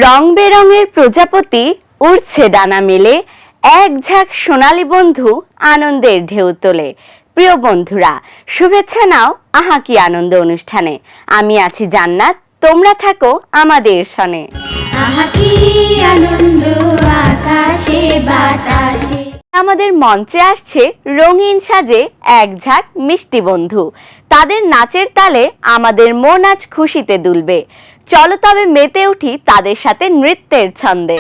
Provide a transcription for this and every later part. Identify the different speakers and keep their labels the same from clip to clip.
Speaker 1: রং বেরঙের প্রজাপতি উড়ছে ডানা মেলে, এক ঝাঁক সোনালী বন্ধু আনন্দের ঢেউ তোলে। প্রিয় বন্ধুরা, শুভেচ্ছা নাও আহা কি আনন্দ অনুষ্ঠানে। আমি আছি জান্নাত, তোমরা থাকো আমাদের সনে।
Speaker 2: আহা কি আনন্দ আকাশে বাতাসে।
Speaker 1: আমাদের মঞ্চে আসছে রঙিন সাজে এক ঝাঁক মিষ্টি বন্ধু। তাদের নাচের তালে আমাদের মন আজ খুশিতে দুলবে। চলো তবে মেতে উঠি তাদের সাথে নৃত্যের ছন্দে।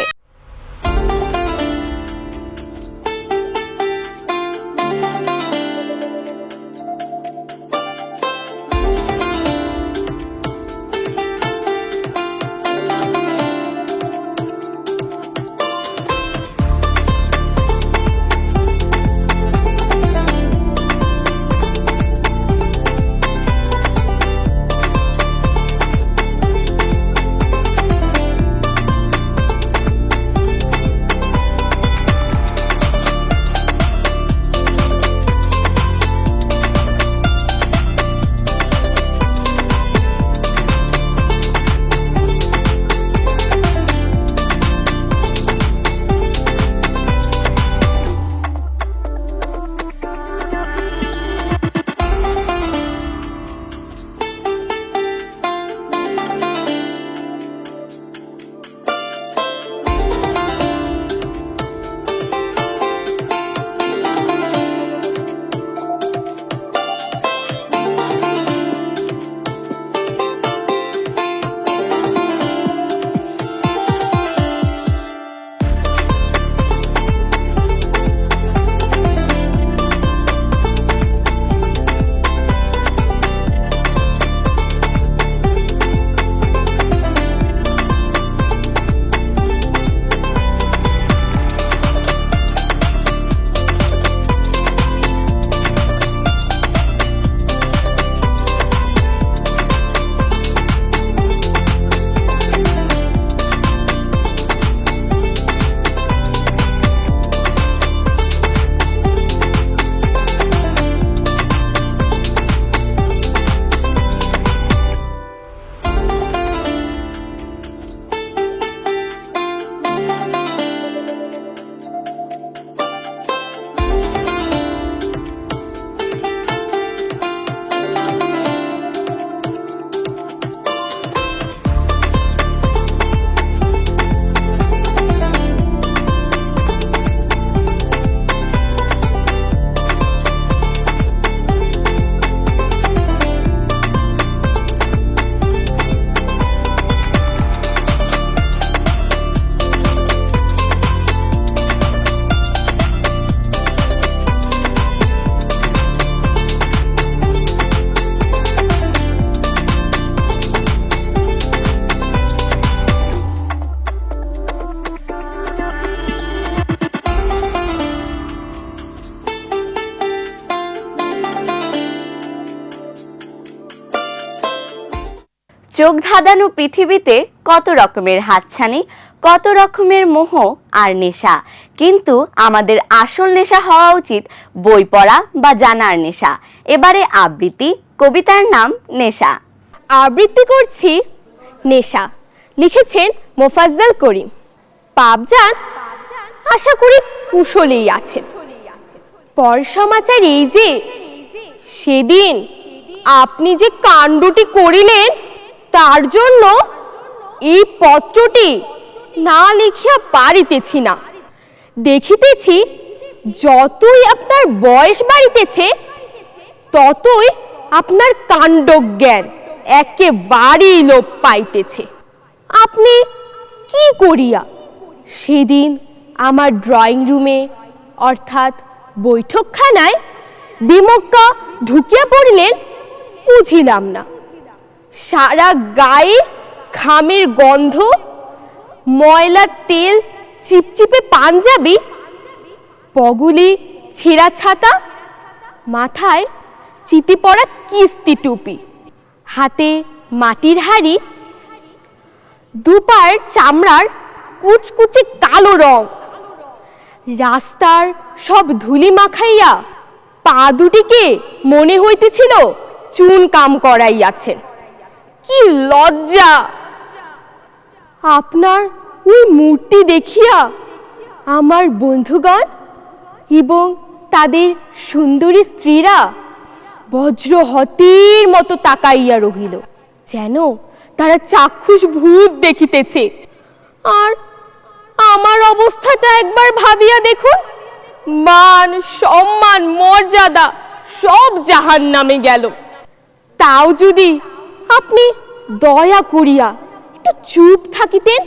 Speaker 1: চোখ ধাঁধানো পৃথিবীতে কত রকমের হাতছানি, কত রকমের মোহ আর নেশা, কিন্তু আমাদের আসল নেশা হওয়া উচিত বই পড়া বা জানার নেশা। এবারে আবৃত্তি, কবিতার নাম নেশা।
Speaker 3: আবৃত্তি করছি নেশা, লিখেছেন মোফাজ্জল করিম। পাবজান, আশা করি কুশলেই আছেন। পর সমাচার এই যে, সেদিন আপনি যে কাণ্ডটি করিলেন, তার জন্য এই পত্রটি না লিখিয়া পারিতেছি না। দেখিতেছি যতই আপনার বয়স বাড়িতেছে, ততই আপনার কাণ্ডজ্ঞান একেবারেই লোপ পাইতেছে। আপনি কি করিয়া সেদিন আমার ড্রয়িং রুমে অর্থাৎ বৈঠকখানায় বিমক্কা ঢুকিয়া পড়িলেন বুঝিলাম না। সারা গায়ে ঘামের গন্ধ, ময়লা তেল চিপচিপে পাঞ্জাবি, পগুলি ছেঁড়া ছাতা, মাথায় চিতি পড়া কিস্তি টুপি, হাতে মাটির হাড়ি, দুপার চামড়ার কুচকুচে কালো রং, রাস্তার সব ধুলি মাখাইয়া পা দুটিকে মনে হইতেছিল চুন কাম করাইয়াছেন। কি লজ্জা! আপনার ওই মূর্তি দেখিয়া আমার বন্ধুগণ এবং তাদের সুন্দরী স্ত্রীরা বজ্রহতির মতো তাকাইয়া রহিল, যেন তারা চাক্ষুষ ভূত দেখিতেছে। আর আমার অবস্থাটা একবার ভাবিয়া দেখুন, মান সম্মান মর্যাদা সব জাহান্নামে গেল। তাও যদি আপনি দয়া করিয়া একটু চুপ থাকিতেন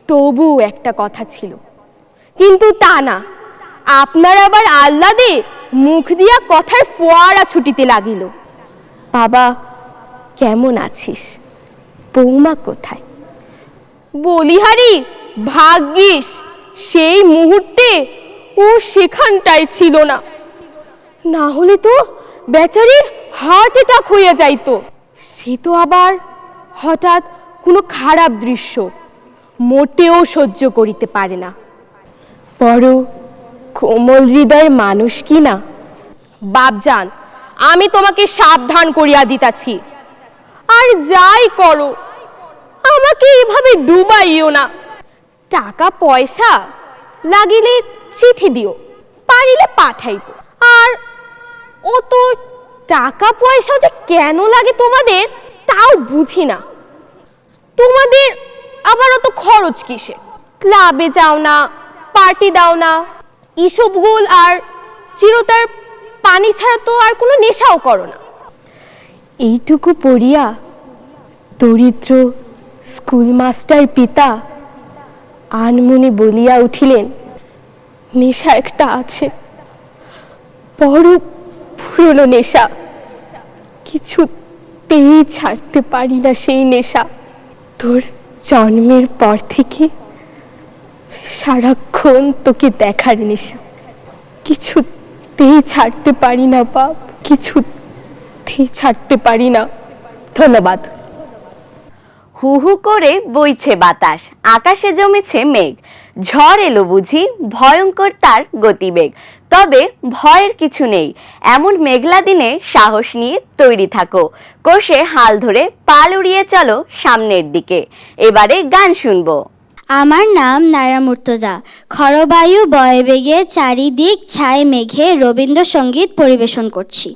Speaker 3: তবু একটা কথা ছিল, কিন্তু তা না, আপনার আবার আহ্লাদে মুখ দিয়া কথার ফোয়ারা ছুটিতে লাগিল। বাবা কেমন আছিস? বৌমা কোথায়? বলিহারি, ভাগ্যিস সেই মুহূর্তে ও সেখানটায় ছিল না, না হলে তো বেচারির হার্ট অ্যাটাক হইয়া যাইতো। সে তো আবার হঠাৎ কোনো খারাপ দৃশ্য মোটেও সহ্য করিতে পারে না। বড় কোমল হৃদয়ের মানুষ কি না। বাপজান, আমি তোমাকে সাবধান করিয়া দিতাছি, আর যাই করো আমাকে এভাবে ডুবাইও না। টাকা পয়সা লাগিলে চিঠি দিও, পারিলে পাঠাইব। আর অত টাকা পয়সা যে কেন লাগে তোমাদের তাও বুঝি না। তোমাদের আবার অত খরচ কিসে? ক্লাবে যাও না, পার্টি দাও না, ইসবগুল আর চিরতার পানি ছাড়া তো আর কোনো নেশাও করো না। এইটুকু পড়িয়া দরিদ্র স্কুল মাস্টার পিতা আনমনে বলিয়া উঠিলেন, নেশা একটা আছে, বড় পুরনো নেশা, কিছুতেই ছাড়তে পারি না সেই নেশা। তোর জন্মের পর থেকে সারাক্ষণ তোকে দেখার নেশা, কিছুতেই ছাড়তে পারি না বাপ, কিছুতেই ছাড়তে পারি না। ধন্যবাদ।
Speaker 1: হু হু করে বইছে বাতাস, আকাশে জমেছে মেঘ, ঝড় এলো বুঝি, ভয়ঙ্কর তার গতিবেগ। তবে ভয়ের কিছু নেই, এমন মেঘলা দিনে সাহস নিয়ে তৈরি থাকো, কষে হাল ধরে পাল উড়িয়ে চলো সামনের দিকে। এবারে গান শুনবো।
Speaker 2: আমার নাম নায়রা মুর্তজা। খরবায়ু বয়ে বেগে চারিদিক ছায় মেঘে রবীন্দ্রসঙ্গীত পরিবেশন করছি।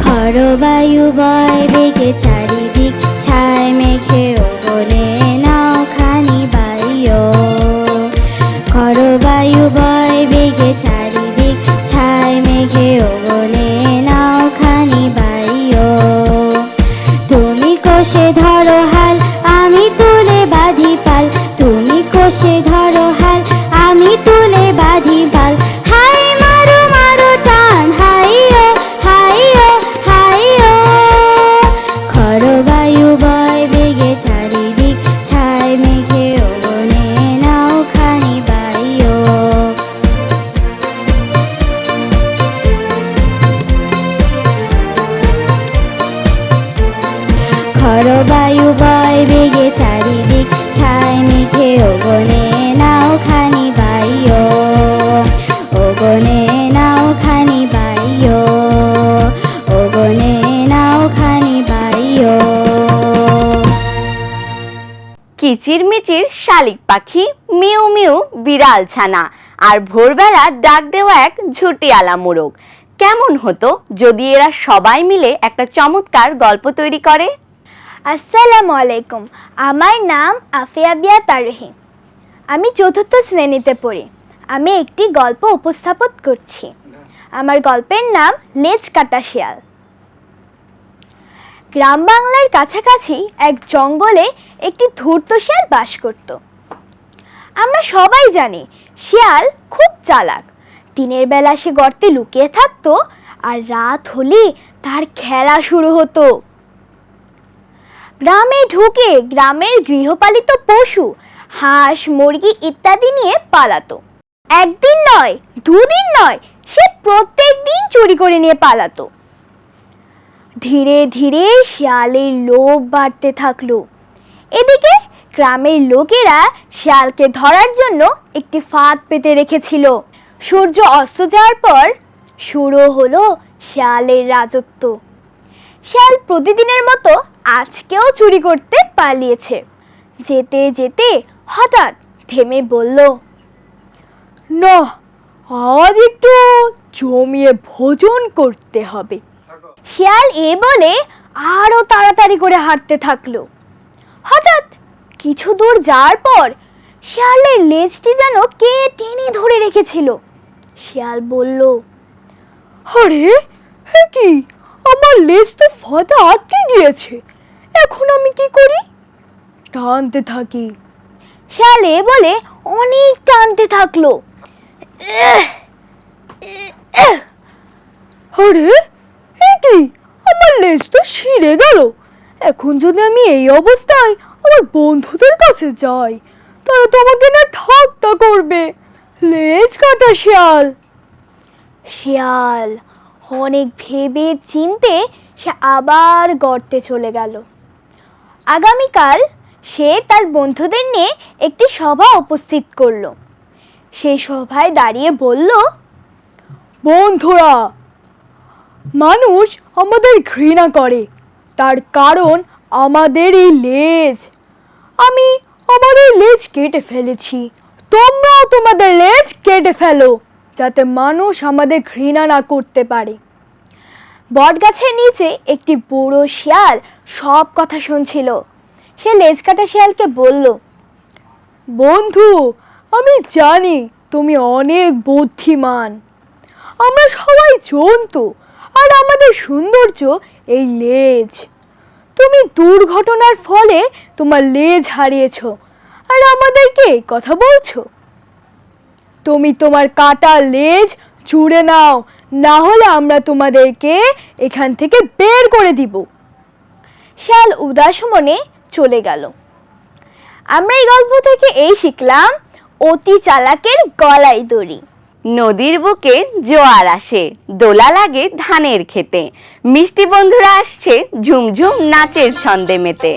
Speaker 2: খরবায়ু বয় বেগে চারিদিক ছায় মেঘে ওগনে নাও খানি বাইও। খরবায়ু বয় বেগে চারিদিক ছায় মেঘে ওগনে নাও খানি বাইও। তুমি কোষে ধরো হাল, আমি তুলে বাঁধি পাল, তুমি কোষে ধরো হাল, আমি তুলে বাঁধি পাল। হাই মারো মারো টান, হাইও হাইও হাইও। খরবায়ু বয় বেগে চারিদিক ছায় মেঘে ওগনে নাও খানি বাইও। খরবায়ু বয় বেগে চারিদিক ছায় মেঘে ওগনে নাও খানি বাইও। ওগনে নাও খানি বাইও, ওগনে নাও খানি বাইও।
Speaker 1: কিচিরমিচির শালিক পাখি, মিউ মিউ বিড়াল ছানা, আর ভোরবেলা ডাক দেওয়া এক ঝুটিয়ালা মোরগ। কেমন হতো যদি এরা সবাই মিলে একটা চমৎকার গল্প তৈরি করে?
Speaker 4: আসসালামু আলাইকুম, আমার নাম আফিয়া বিয়া তারহি। আমি ৪র্থ শ্রেণীতে পড়ি। আমি একটি গল্প উপস্থাপন করছি। আমার গল্পের নাম লেজ কাটা শিয়াল। গ্রাম বাংলার কাছাকাছি এক জঙ্গলে একটি ধূর্ত শিয়াল বাস করত। আমরা সবাই জানি শিয়াল খুব চালাক। দিনের বেলা সে গর্তে লুকিয়ে থাকতো, আর রাত হলে তার খেলা শুরু হতো। গ্রামে ঢুকে গ্রামের গৃহপালিত পশু, হাঁস মুরগি ইত্যাদি নিয়ে পালাতো। একদিন নয়, দুদিন নয়, সে প্রত্যেক দিন চুরি করে নিয়ে পালাতো। ধীরে ধীরে শিয়ালের লোভ বাড়তে থাকলো। এদিকে গ্রামের লোকেরা শিয়ালকে ধরার জন্য একটি ফাঁদ পেতে রেখেছিল। সূর্য অস্ত যাওয়ার পর শুরু হলো শিয়ালের রাজত্ব। শিয়াল প্রতিদিনের মতো আজকেও চুরি করতে পালিয়েছে। যেতে যেতে হঠাৎ থেমে বলল, না, আজ একটু জমিয়ে ভোজন করতে হবে। শিয়াল এ বলে আরো তাড়াতাড়ি করে হাঁটতে থাকলো। হঠাৎ কিছু দূর যাওয়ার পর শিয়ালের লেজটি যেন কে টেনে ধরে রেখেছিল। শিয়াল বলল, আরে এ কি, আমার লেজ তো ফাঁদে আটকে গিয়েছে, এখন আমি কি করি? টানতে থাকি। শিয়াল এ বলে অনেক টানতে থাকলো। আরে এ কি, আমার লেজ তো ছিঁড়ে গেল। এখন যদি আমি এই অবস্থায় আমার বন্ধুদের কাছে যাই, তারা তো আমাকে না ঠাট্টা করবে। লেজ কাটা শিয়াল। শিয়াল অনেক ভেবে চিনতে সে আবার গর্তে চলে গেল। আগামীকাল সে তার বন্ধুদের নিয়ে একটি সভা উপস্থিত করলো। সেই সভায় দাঁড়িয়ে বলল, বন্ধুরা, মানুষ আমাদের ঘৃণা করে, তার কারণ আমাদের এই লেজ। আমি আমার এই লেজ কেটে ফেলেছি, তোমরাও তোমাদের লেজ কেটে ফেলো, যাতে মানুষ আমাদের ঘৃণা না করতে পারে। বটগাছের নিচে একটি বুড়ো শিয়াল সব কথা শুনছিল। সে লেজ কাটা শিয়ালকে বলল, বন্ধু, আমি জানি তুমি অনেক বুদ্ধিমান। আমরা সবাই জন্তু, আর আমাদের সৌন্দর্য এই লেজ। তুমি দুর্ঘটনার ফলে তোমার লেজ হারিয়েছো, আর আমাদেরকে এই কথা বলছো? তুমি তোমার কাটা লেজ জুড়ে নাও, না হলে আমরা তোমাদেরকে এখান থেকে বের করে দিব। শিয়াল উদাস মনে চলে গেল। আমরা এই গল্প থেকে এই শিখলাম, অতি চালাকের গলায় দড়ি।
Speaker 1: নদীর বুকে জোয়ার আসে, দোলা লাগে ধানের খেতে, মিষ্টি বন্ধুরা আসছে ঝুমঝুম নাচের ছন্দে মেতে।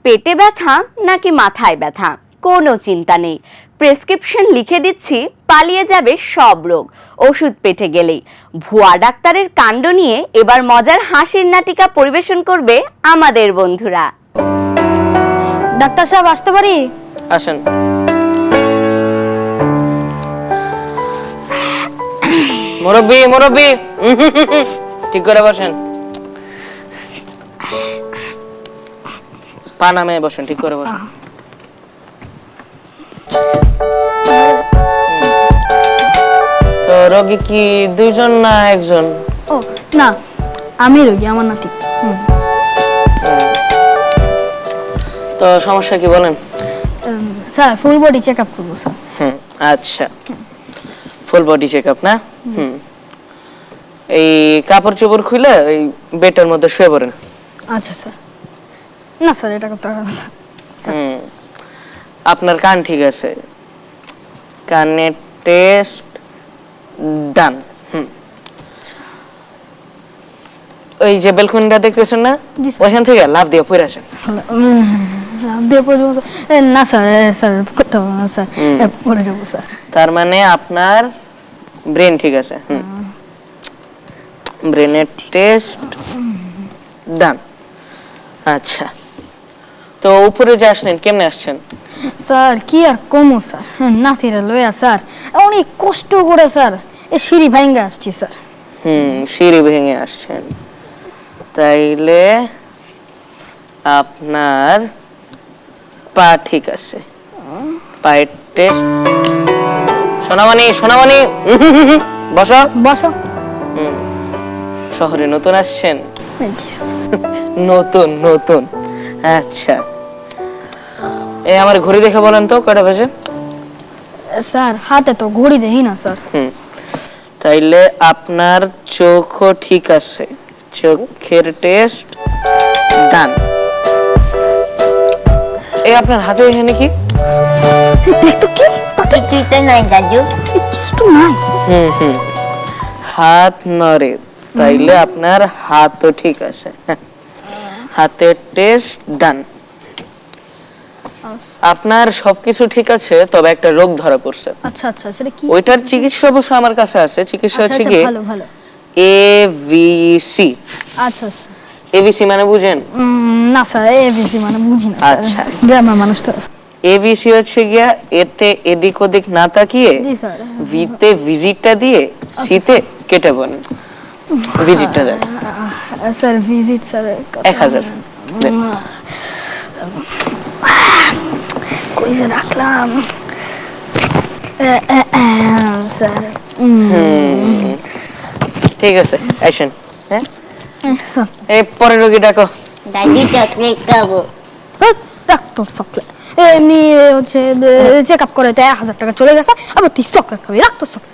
Speaker 1: পেটে ব্যথা নাকি মাথায় ব্যথা, কোনো চিন্তা নেই, প্রেসক্রিপশন লিখে দিচ্ছি, পালিয়ে যাবে সব রোগ ওষুধ পেটে গেলেই। ভুয়া ডাক্তারের কাণ্ড নিয়ে এবার মজার হাসির নাটিকা পরিবেশন করবে আমাদের বন্ধুরা।
Speaker 2: ডাক্তার সাহেব আসতে পারি?
Speaker 5: আসেন। মুরব্বি মুরব্বি, ঠিক করে বসেন। পা নামে বসেন, ঠিক করে বসেন। তো রোগী কি দুইজন না একজন?
Speaker 2: ও না, আমি রোগী, আমার নাতি।
Speaker 5: তো সমস্যা কি বলেন?
Speaker 2: Sir full body check up করবো স্যার।
Speaker 5: আচ্ছা, ফুল বডি চেক আপ না? এই কাপড় চোপড় খুলে এই বেডের মধ্যে শুয়ে পড়েন।
Speaker 2: আচ্ছা স্যার। না স্যার, এটা করতে হবে না স্যার।
Speaker 5: আপনার কান ঠিক আছে, কানের টেস্ট ডান। ওই যে বেলকনিটা দেখতেছেন না,
Speaker 2: জি স্যার।
Speaker 5: ওইখান থেকে লাফ দিয়ে পড়ে আসেন।
Speaker 2: না স্যার, স্যার করতে হবে না স্যার, পড়ে যাবো স্যার।
Speaker 5: তার মানে আপনার ব্রেন ঠিক আছে। ব্রেনের টেস্ট ডান। আচ্ছা, তো উপরে যে আসলেন কেমনে আসছেন?
Speaker 2: স্যার কি আর কমো স্যার, নাতিরা লইয়া স্যার অনেক কষ্ট করে স্যার এই সিঁড়ি ভাঙ্গা আসছি স্যার।
Speaker 5: সিঁড়ি ভেঙে আসছেন, তাইলে আপনার পা ঠিক আছে। পায়ের টেস্ট। সোনামণি সোনামণি, বসো
Speaker 2: বসো।
Speaker 5: শহরে নতুন আসছেন?
Speaker 2: জি স্যার।
Speaker 5: নতুন নতুন, আচ্ছা। এই আমার ঘড়ি দেখে বলেন তো কয়টা বাজে?
Speaker 2: স্যার হাতে তো ঘড়ি দেখি না স্যার।
Speaker 5: তাইলে আপনার চোখও ঠিক আছে, চোখের টেস্ট ডান। এই আপনার হাতে এখানে কি?
Speaker 6: কিছুতে নাই দাদু।
Speaker 2: কিছু নাই।
Speaker 5: হাত নড়ে, তাইলে আপনার হাতও ঠিক আছে। হাতের টেস্ট ডান। আপনার সবকিছু ঠিক আছে, তবে একটা রোগ ধরা পড়ছে।
Speaker 2: আচ্ছা আচ্ছা, সেটা কি?
Speaker 5: ওইটার চিকিৎসা অবশ্য আমার কাছে আছে। চিকিৎসা হচ্ছে কি
Speaker 2: ভালো ভালো।
Speaker 5: এভিসি।
Speaker 2: আচ্ছা স্যার।
Speaker 5: এভিসি মানে বুঝেন?
Speaker 2: না স্যার, এবিসি মানে বুঝি না স্যার।
Speaker 5: আচ্ছা।
Speaker 2: গ্রামের মানুষ তো।
Speaker 5: এভিসি হচ্ছে গিয়া এতে এদিক ওদিক না তাকিয়ে
Speaker 2: জি স্যার।
Speaker 5: ভিতে ভিজিটটা দিয়ে সিতে কেটে বলেন। ভিজিটটা দেন।
Speaker 2: স্যার ভিজিট স্যার
Speaker 5: 1000 দেন।
Speaker 2: কই যে রাখলাম স্যার।
Speaker 5: ঠিক আছে, আসেন। হ্যাঁ,
Speaker 2: স্যার
Speaker 5: এই পরের রোগী ডাকো।
Speaker 6: দাদু চকলেট খাবো।
Speaker 2: রাখতো চকলেট, এমনি হচ্ছে চেক আপ করে তো 1000 টাকা চলে গেছে, আবার তুই চকলেট খাবি? রাখতো চকলেট।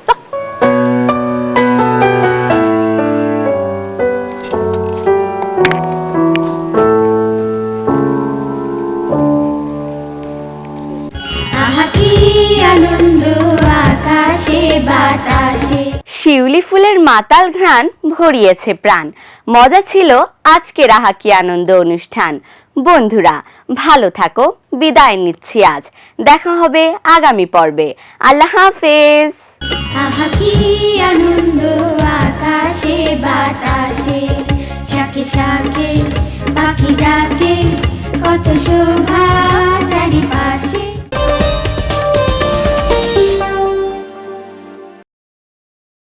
Speaker 1: শিউলি ফুলের মাতাল ঘ্রাণ ভরিয়েছে প্রাণ। মজা ছিল আজকের আহা কি আনন্দ অনুষ্ঠান। বন্ধুরা ভালো থাকো, বিদায় নিচ্ছি আজ। দেখা হবে আগামী পর্বে। আল্লাহ হাফেজ।
Speaker 7: আহা কি আনন্দ আকাশে বাতাসে, শাকে শাকে পাখি ডাকে, কত শোভা